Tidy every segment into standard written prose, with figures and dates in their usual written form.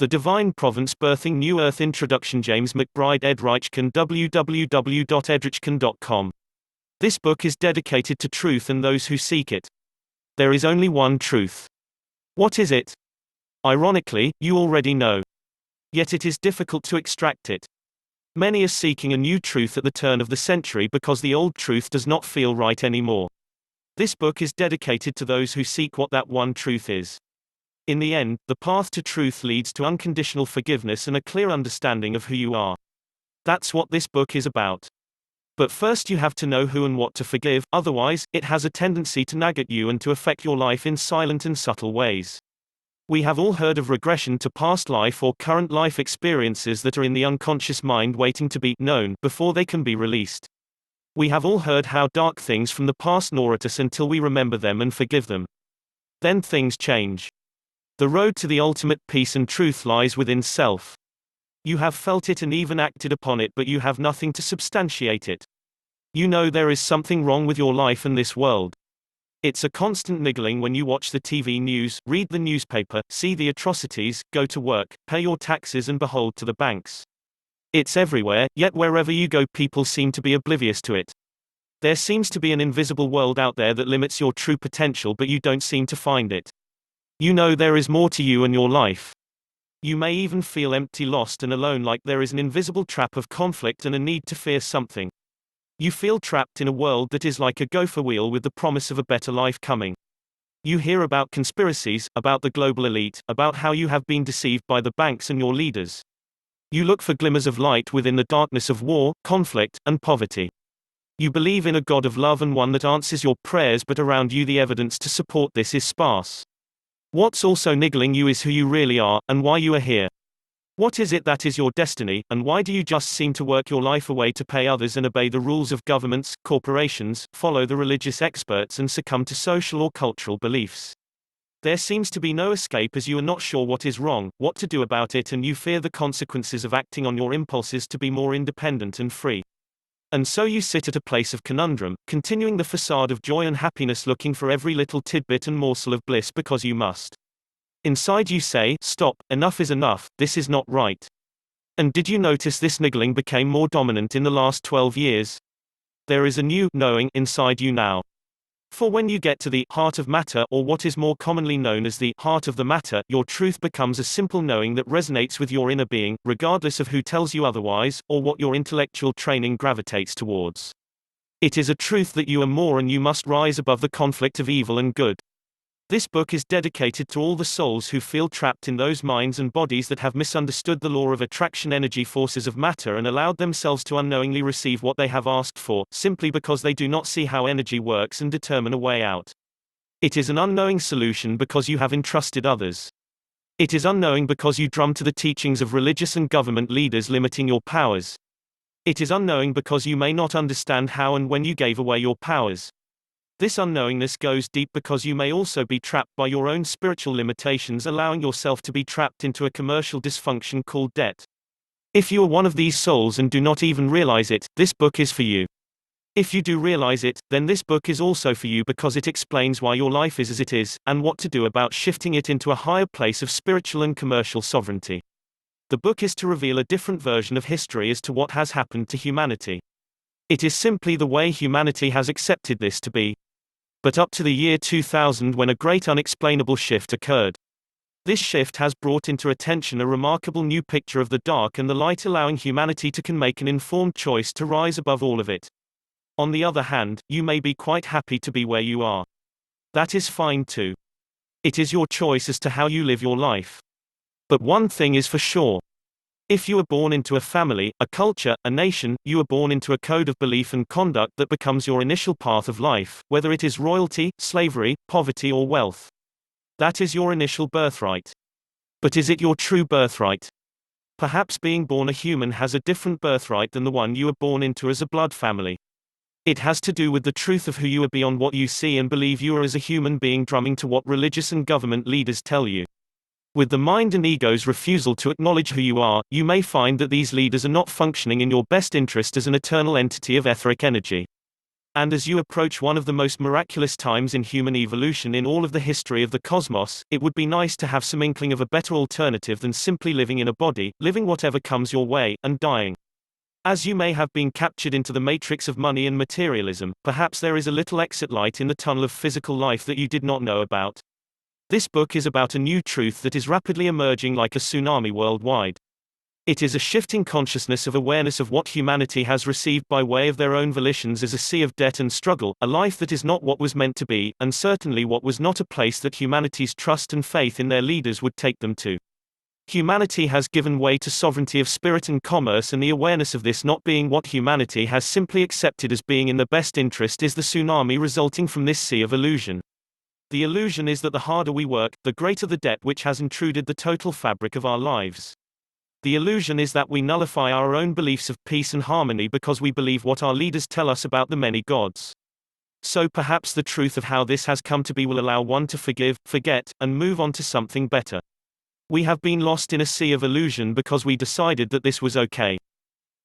The Divine Province Birthing New Earth Introduction. James McBride, ed. Rychkun, www.edrychkun.com. This book is dedicated to truth and those who seek it. There is only one truth. What is it? Ironically, you already know. Yet it is difficult to extract it. Many are seeking a new truth at the turn of the century because the old truth does not feel right anymore. This book is dedicated to those who seek what that one truth is. In the end, the path to truth leads to unconditional forgiveness and a clear understanding of who you are. That's what this book is about. But first you have to know who and what to forgive, otherwise, it has a tendency to nag at you and to affect your life in silent and subtle ways. We have all heard of regression to past life or current life experiences that are in the unconscious mind waiting to be known before they can be released. We have all heard how dark things from the past gnaw at us until we remember them and forgive them. Then things change. The road to the ultimate peace and truth lies within self. You have felt it and even acted upon it, but you have nothing to substantiate it. You know there is something wrong with your life and this world. It's a constant niggling when you watch the TV news, read the newspaper, see the atrocities, go to work, pay your taxes and behold to the banks. It's everywhere, yet wherever you go people seem to be oblivious to it. There seems to be an invisible world out there that limits your true potential, but you don't seem to find it. You know there is more to you and your life. You may even feel empty, lost and alone, like there is an invisible trap of conflict and a need to fear something. You feel trapped in a world that is like a gopher wheel with the promise of a better life coming. You hear about conspiracies, about the global elite, about how you have been deceived by the banks and your leaders. You look for glimmers of light within the darkness of war, conflict, and poverty. You believe in a God of love and one that answers your prayers, but around you the evidence to support this is sparse. What's also niggling you is who you really are, and why you are here. What is it that is your destiny, and why do you just seem to work your life away to pay others and obey the rules of governments, corporations, follow the religious experts and succumb to social or cultural beliefs? There seems to be no escape as you are not sure what is wrong, what to do about it, and you fear the consequences of acting on your impulses to be more independent and free. And so you sit at a place of conundrum, continuing the facade of joy and happiness, looking for every little tidbit and morsel of bliss because you must. Inside you say, stop, enough is enough, this is not right. And did you notice this niggling became more dominant in the last 12 years? There is a new knowing inside you now. For when you get to the heart of matter, or what is more commonly known as the heart of the matter, your truth becomes a simple knowing that resonates with your inner being, regardless of who tells you otherwise, or what your intellectual training gravitates towards. It is a truth that you are more and you must rise above the conflict of evil and good. This book is dedicated to all the souls who feel trapped in those minds and bodies that have misunderstood the law of attraction, energy forces of matter, and allowed themselves to unknowingly receive what they have asked for, simply because they do not see how energy works and determine a way out. It is an unknowing solution because you have entrusted others. It is unknowing because you drum to the teachings of religious and government leaders limiting your powers. It is unknowing because you may not understand how and when you gave away your powers. This unknowingness goes deep because you may also be trapped by your own spiritual limitations, allowing yourself to be trapped into a commercial dysfunction called debt. If you are one of these souls and do not even realize it, this book is for you. If you do realize it, then this book is also for you because it explains why your life is as it is, and what to do about shifting it into a higher place of spiritual and commercial sovereignty. The book is to reveal a different version of history as to what has happened to humanity. It is simply the way humanity has accepted this to be. But up to the year 2000, when a great unexplainable shift occurred. This shift has brought into attention a remarkable new picture of the dark and the light, allowing humanity to make an informed choice to rise above all of it. On the other hand, you may be quite happy to be where you are. That is fine too. It is your choice as to how you live your life. But one thing is for sure. If you are born into a family, a culture, a nation, you are born into a code of belief and conduct that becomes your initial path of life, whether it is royalty, slavery, poverty or wealth. That is your initial birthright. But is it your true birthright? Perhaps being born a human has a different birthright than the one you were born into as a blood family. It has to do with the truth of who you are beyond what you see and believe you are as a human being, drumming to what religious and government leaders tell you. With the mind and ego's refusal to acknowledge who you are, you may find that these leaders are not functioning in your best interest as an eternal entity of etheric energy. And as you approach one of the most miraculous times in human evolution in all of the history of the cosmos, it would be nice to have some inkling of a better alternative than simply living in a body, living whatever comes your way, and dying. As you may have been captured into the matrix of money and materialism, perhaps there is a little exit light in the tunnel of physical life that you did not know about. This book is about a new truth that is rapidly emerging like a tsunami worldwide. It is a shifting consciousness of awareness of what humanity has received by way of their own volitions as a sea of debt and struggle, a life that is not what was meant to be, and certainly what was not a place that humanity's trust and faith in their leaders would take them to. Humanity has given way to sovereignty of spirit and commerce, and the awareness of this not being what humanity has simply accepted as being in the best interest is the tsunami resulting from this sea of illusion. The illusion is that the harder we work, the greater the debt which has intruded the total fabric of our lives. The illusion is that we nullify our own beliefs of peace and harmony because we believe what our leaders tell us about the many gods. So perhaps the truth of how this has come to be will allow one to forgive, forget, and move on to something better. We have been lost in a sea of illusion because we decided that this was okay.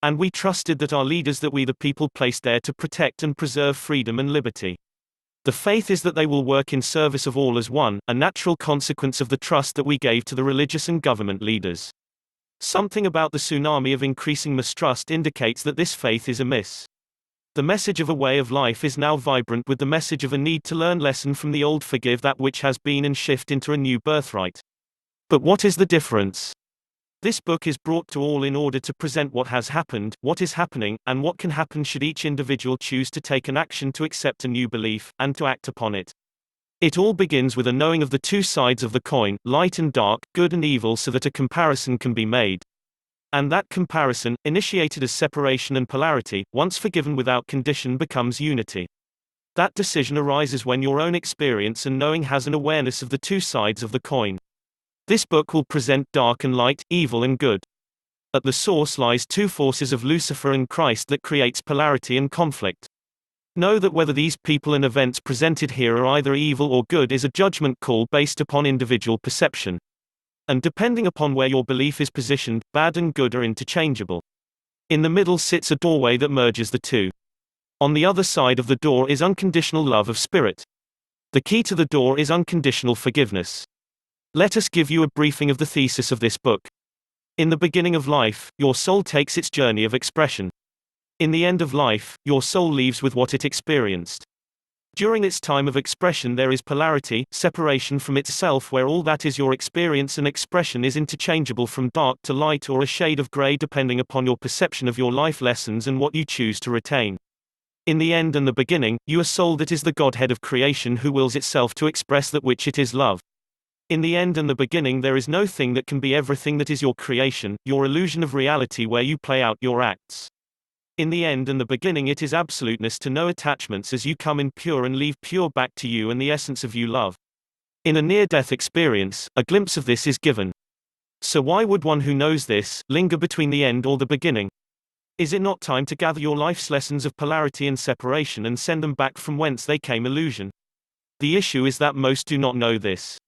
And we trusted that our leaders, that we the people placed there to protect and preserve freedom and liberty. The faith is that they will work in service of all as one, a natural consequence of the trust that we gave to the religious and government leaders. Something about the tsunami of increasing mistrust indicates that this faith is amiss. The message of a way of life is now vibrant with the message of a need to learn lesson from the old, forgive that which has been, and shift into a new birthright. But what is the difference? This book is brought to all in order to present what has happened, what is happening, and what can happen should each individual choose to take an action to accept a new belief, and to act upon it. It all begins with a knowing of the two sides of the coin, light and dark, good and evil, so that a comparison can be made. And that comparison, initiated as separation and polarity, once forgiven without condition, becomes unity. That decision arises when your own experience and knowing has an awareness of the two sides of the coin. This book will present dark and light, evil and good. At the source lies two forces of Lucifer and Christ that creates polarity and conflict. Know that whether these people and events presented here are either evil or good is a judgment call based upon individual perception. And depending upon where your belief is positioned, bad and good are interchangeable. In the middle sits a doorway that merges the two. On the other side of the door is unconditional love of spirit. The key to the door is unconditional forgiveness. Let us give you a briefing of the thesis of this book. In the beginning of life, your soul takes its journey of expression. In the end of life, your soul leaves with what it experienced. During its time of expression there is polarity, separation from itself, where all that is your experience and expression is interchangeable from dark to light or a shade of gray depending upon your perception of your life lessons and what you choose to retain. In the end and the beginning, you are soul that is the Godhead of creation who wills itself to express that which it is love. In the end and the beginning there is no thing that can be everything that is your creation, your illusion of reality where you play out your acts. In the end and the beginning it is absoluteness to no attachments as you come in pure and leave pure back to you and the essence of you love. In a near-death experience, a glimpse of this is given. So why would one who knows this, linger between the end or the beginning? Is it not time to gather your life's lessons of polarity and separation and send them back from whence they came, illusion? The issue is that most do not know this.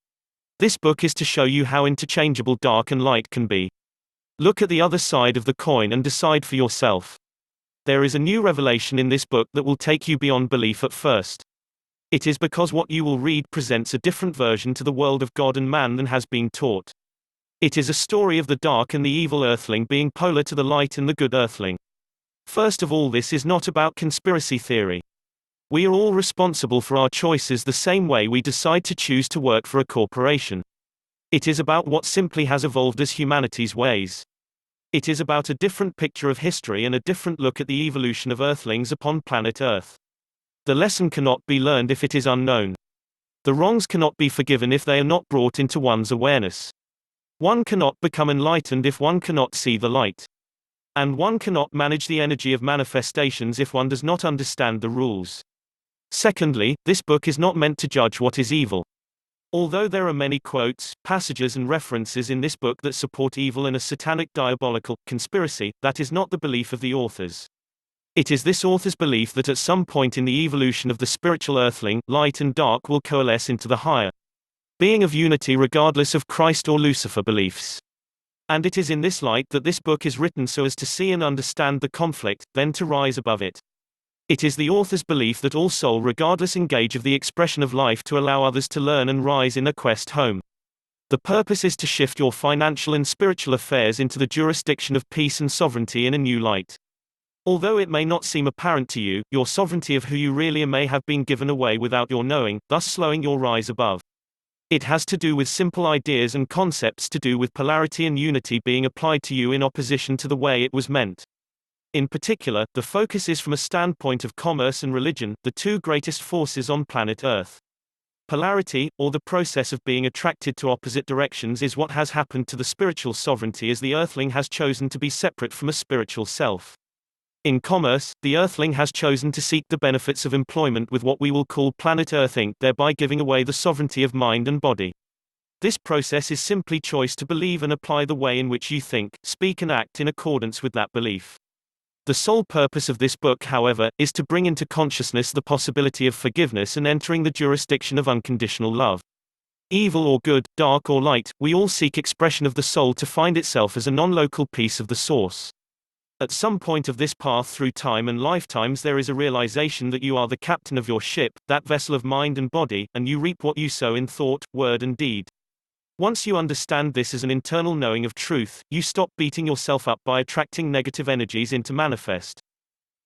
This book is to show you how interchangeable dark and light can be. Look at the other side of the coin and decide for yourself. There is a new revelation in this book that will take you beyond belief at first. It is because what you will read presents a different version to the world of God and man than has been taught. It is a story of the dark and the evil earthling being polar to the light and the good earthling. First of all, this is not about conspiracy theory. We are all responsible for our choices the same way we decide to choose to work for a corporation. It is about what simply has evolved as humanity's ways. It is about a different picture of history and a different look at the evolution of Earthlings upon planet Earth. The lesson cannot be learned if it is unknown. The wrongs cannot be forgiven if they are not brought into one's awareness. One cannot become enlightened if one cannot see the light. And one cannot manage the energy of manifestations if one does not understand the rules. Secondly, this book is not meant to judge what is evil. Although there are many quotes, passages and references in this book that support evil and a satanic diabolical conspiracy, that is not the belief of the authors. It is this author's belief that at some point in the evolution of the spiritual earthling, light and dark will coalesce into the higher being of unity regardless of Christ or Lucifer beliefs. And it is in this light that this book is written, so as to see and understand the conflict, then to rise above it. It is the author's belief that all soul regardless engage of the expression of life to allow others to learn and rise in their quest home. The purpose is to shift your financial and spiritual affairs into the jurisdiction of peace and sovereignty in a new light. Although it may not seem apparent to you, your sovereignty of who you really are may have been given away without your knowing, thus slowing your rise above. It has to do with simple ideas and concepts to do with polarity and unity being applied to you in opposition to the way it was meant. In particular, the focus is from a standpoint of commerce and religion, the two greatest forces on planet Earth. Polarity, or the process of being attracted to opposite directions, is what has happened to the spiritual sovereignty as the Earthling has chosen to be separate from a spiritual self. In commerce, the Earthling has chosen to seek the benefits of employment with what we will call Planet Earth Inc., thereby giving away the sovereignty of mind and body. This process is simply choice to believe and apply the way in which you think, speak and act in accordance with that belief. The sole purpose of this book, however, is to bring into consciousness the possibility of forgiveness and entering the jurisdiction of unconditional love. Evil or good, dark or light, we all seek expression of the soul to find itself as a non-local piece of the source. At some point of this path through time and lifetimes there is a realization that you are the captain of your ship, that vessel of mind and body, and you reap what you sow in thought, word and deed. Once you understand this as an internal knowing of truth, you stop beating yourself up by attracting negative energies into manifest.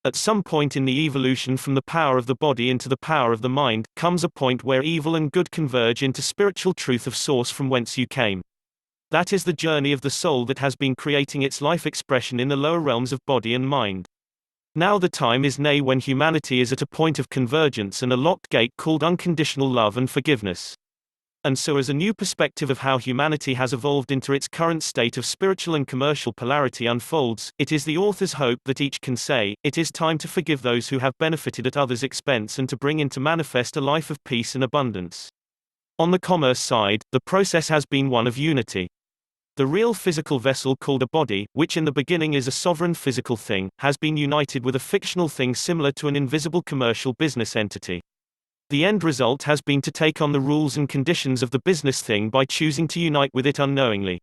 At some point in the evolution from the power of the body into the power of the mind, comes a point where evil and good converge into spiritual truth of source from whence you came. That is the journey of the soul that has been creating its life expression in the lower realms of body and mind. Now the time is nigh when humanity is at a point of convergence and a locked gate called unconditional love and forgiveness. And so as a new perspective of how humanity has evolved into its current state of spiritual and commercial polarity unfolds, it is the author's hope that each can say, it is time to forgive those who have benefited at others' expense and to bring into manifest a life of peace and abundance. On the commerce side, the process has been one of unity. The real physical vessel called a body, which in the beginning is a sovereign physical thing, has been united with a fictional thing similar to an invisible commercial business entity. The end result has been to take on the rules and conditions of the business thing by choosing to unite with it unknowingly.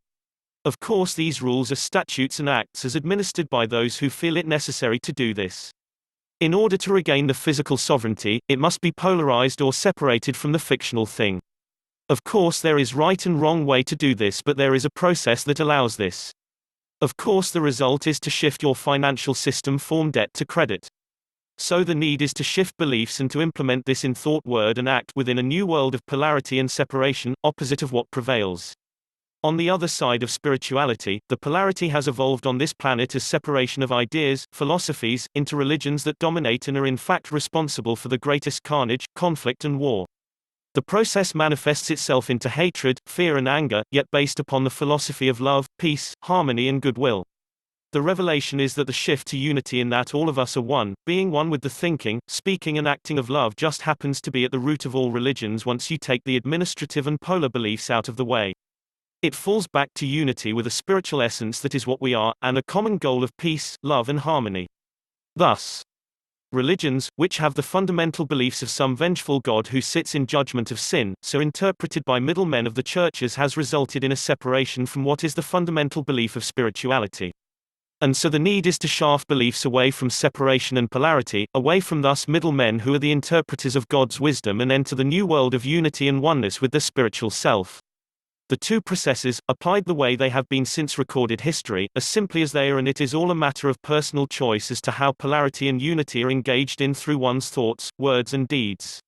Of course, these rules are statutes and acts as administered by those who feel it necessary to do this. In order to regain the physical sovereignty, it must be polarized or separated from the fictional thing. Of course, there is right and wrong way to do this, but there is a process that allows this. Of course, the result is to shift your financial system from debt to credit. So the need is to shift beliefs and to implement this in thought, word and act within a new world of polarity and separation, opposite of what prevails. On the other side of spirituality, the polarity has evolved on this planet as separation of ideas, philosophies, into religions that dominate and are in fact responsible for the greatest carnage, conflict and war. The process manifests itself into hatred, fear and anger, yet based upon the philosophy of love, peace, harmony and goodwill. The revelation is that the shift to unity in that all of us are one, being one with the thinking, speaking and acting of love just happens to be at the root of all religions once you take the administrative and polar beliefs out of the way. It falls back to unity with a spiritual essence that is what we are, and a common goal of peace, love and harmony. Thus, religions, which have the fundamental beliefs of some vengeful God who sits in judgment of sin, so interpreted by middlemen of the churches, has resulted in a separation from what is the fundamental belief of spirituality. And so the need is to shaft beliefs away from separation and polarity, away from thus middlemen who are the interpreters of God's wisdom, and enter the new world of unity and oneness with the spiritual self. The two processes, applied the way they have been since recorded history, as simply as they are, and it is all a matter of personal choice as to how polarity and unity are engaged in through one's thoughts, words and deeds.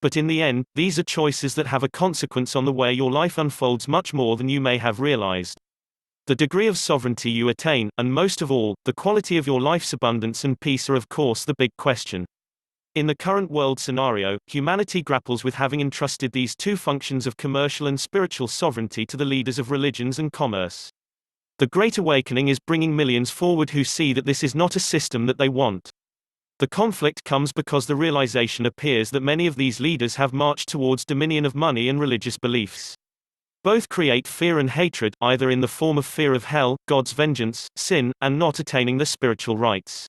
But in the end, these are choices that have a consequence on the way your life unfolds much more than you may have realized. The degree of sovereignty you attain, and most of all, the quality of your life's abundance and peace are of course the big question. In the current world scenario, humanity grapples with having entrusted these two functions of commercial and spiritual sovereignty to the leaders of religions and commerce. The Great Awakening is bringing millions forward who see that this is not a system that they want. The conflict comes because the realization appears that many of these leaders have marched towards dominion of money and religious beliefs. Both create fear and hatred, either in the form of fear of hell, God's vengeance, sin, and not attaining the spiritual rights.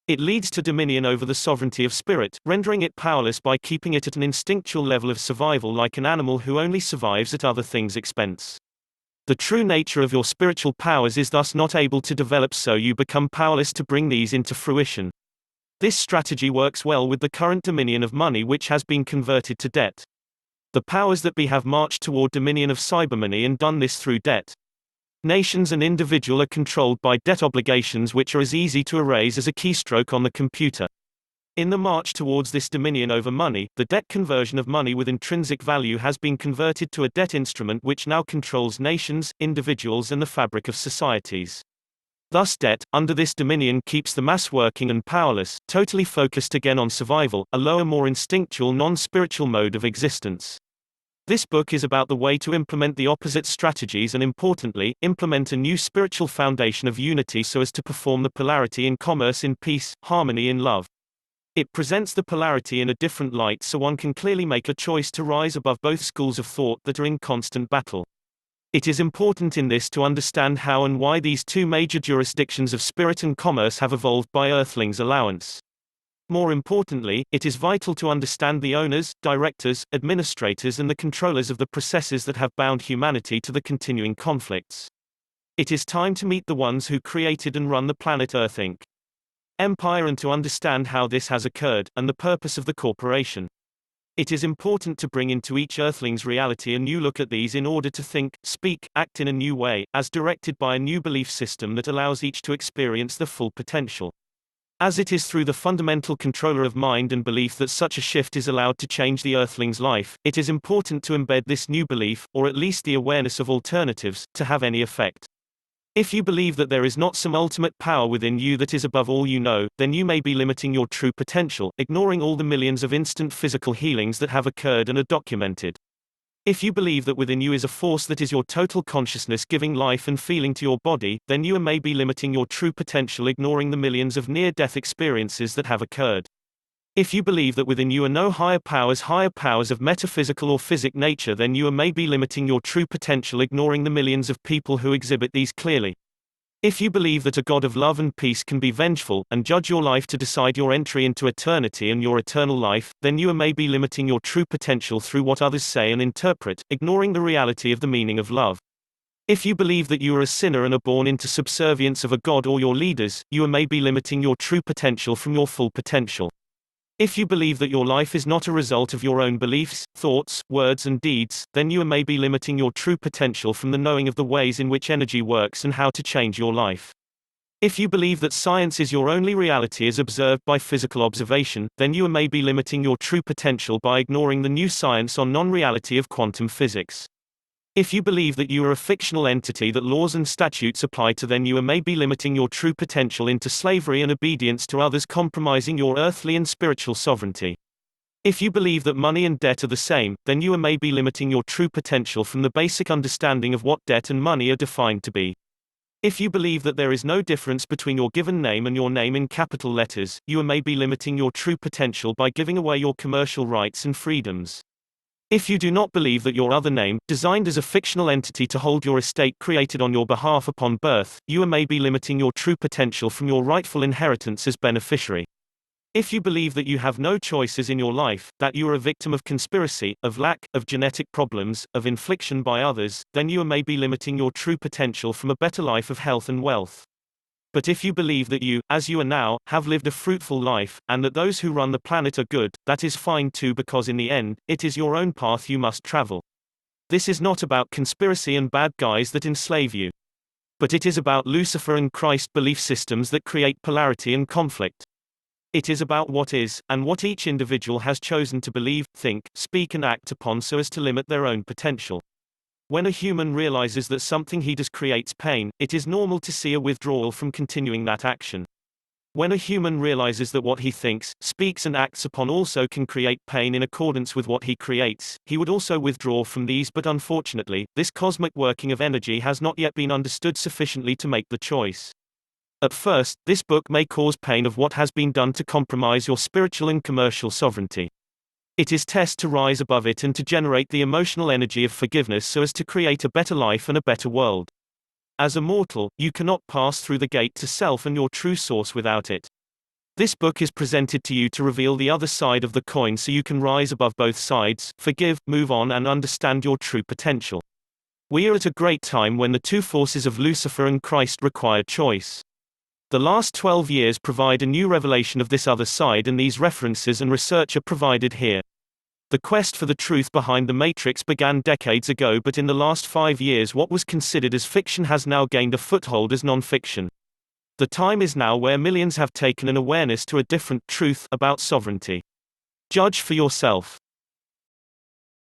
It leads to dominion over the sovereignty of spirit, rendering it powerless by keeping it at an instinctual level of survival like an animal who only survives at other things' expense. The true nature of your spiritual powers is thus not able to develop, so you become powerless to bring these into fruition. This strategy works well with the current dominion of money, which has been converted to debt. The powers that be have marched toward dominion of cybermoney and done this through debt. Nations and individuals are controlled by debt obligations which are as easy to erase as a keystroke on the computer. In the march towards this dominion over money, the debt conversion of money with intrinsic value has been converted to a debt instrument which now controls nations, individuals, and the fabric of societies. Thus debt, under this dominion, keeps the mass working and powerless, totally focused again on survival, a lower, more instinctual, non-spiritual mode of existence. This book is about the way to implement the opposite strategies and, importantly, implement a new spiritual foundation of unity so as to perform the polarity in commerce, in peace, harmony, in love. It presents the polarity in a different light so one can clearly make a choice to rise above both schools of thought that are in constant battle. It is important in this to understand how and why these two major jurisdictions of spirit and commerce have evolved by Earthling's allowance. More importantly, it is vital to understand the owners, directors, administrators, and the controllers of the processes that have bound humanity to the continuing conflicts. It is time to meet the ones who created and run the planet Earth Inc. Empire and to understand how this has occurred, and the purpose of the corporation. It is important to bring into each Earthling's reality a new look at these in order to think, speak, act in a new way, as directed by a new belief system that allows each to experience the full potential. As it is through the fundamental controller of mind and belief that such a shift is allowed to change the Earthling's life, it is important to embed this new belief, or at least the awareness of alternatives, to have any effect. If you believe that there is not some ultimate power within you that is above all you know, then you may be limiting your true potential, ignoring all the millions of instant physical healings that have occurred and are documented. If you believe that within you is a force that is your total consciousness giving life and feeling to your body, then you may be limiting your true potential, ignoring the millions of near-death experiences that have occurred. If you believe that within you are no higher powers of metaphysical or physic nature, then you may be limiting your true potential, ignoring the millions of people who exhibit these clearly. If you believe that a God of love and peace can be vengeful, and judge your life to decide your entry into eternity and your eternal life, then you may be limiting your true potential through what others say and interpret, ignoring the reality of the meaning of love. If you believe that you are a sinner and are born into subservience of a God or your leaders, you may be limiting your true potential from your full potential. If you believe that your life is not a result of your own beliefs, thoughts, words and deeds, then you may be limiting your true potential from the knowing of the ways in which energy works and how to change your life. If you believe that science is your only reality as observed by physical observation, then you may be limiting your true potential by ignoring the new science on non-reality of quantum physics. If you believe that you are a fictional entity that laws and statutes apply to, then you may be limiting your true potential into slavery and obedience to others, compromising your earthly and spiritual sovereignty. If you believe that money and debt are the same, then you may be limiting your true potential from the basic understanding of what debt and money are defined to be. If you believe that there is no difference between your given name and your name in capital letters, you may be limiting your true potential by giving away your commercial rights and freedoms. If you do not believe that your other name, designed as a fictional entity to hold your estate created on your behalf upon birth, you may be limiting your true potential from your rightful inheritance as beneficiary. If you believe that you have no choices in your life, that you are a victim of conspiracy, of lack, of genetic problems, of infliction by others, then you may be limiting your true potential from a better life of health and wealth. But if you believe that you, as you are now, have lived a fruitful life, and that those who run the planet are good, that is fine too, because in the end, it is your own path you must travel. This is not about conspiracy and bad guys that enslave you. But it is about Lucifer and Christ belief systems that create polarity and conflict. It is about what is, and what each individual has chosen to believe, think, speak and act upon so as to limit their own potential. When a human realizes that something he does creates pain, it is normal to see a withdrawal from continuing that action. When a human realizes that what he thinks, speaks and acts upon also can create pain in accordance with what he creates, he would also withdraw from these, but unfortunately, this cosmic working of energy has not yet been understood sufficiently to make the choice. At first, this book may cause pain of what has been done to compromise your spiritual and commercial sovereignty. It is test to rise above it and to generate the emotional energy of forgiveness so as to create a better life and a better world. As a mortal, you cannot pass through the gate to self and your true source without it. This book is presented to you to reveal the other side of the coin so you can rise above both sides, forgive, move on and understand your true potential. We are at a great time when the two forces of Lucifer and Christ require choice. The last 12 years provide a new revelation of this other side, and these references and research are provided here. The quest for the truth behind the Matrix began decades ago, but in the last 5 years what was considered as fiction has now gained a foothold as non-fiction. The time is now where millions have taken an awareness to a different truth about sovereignty. Judge for yourself.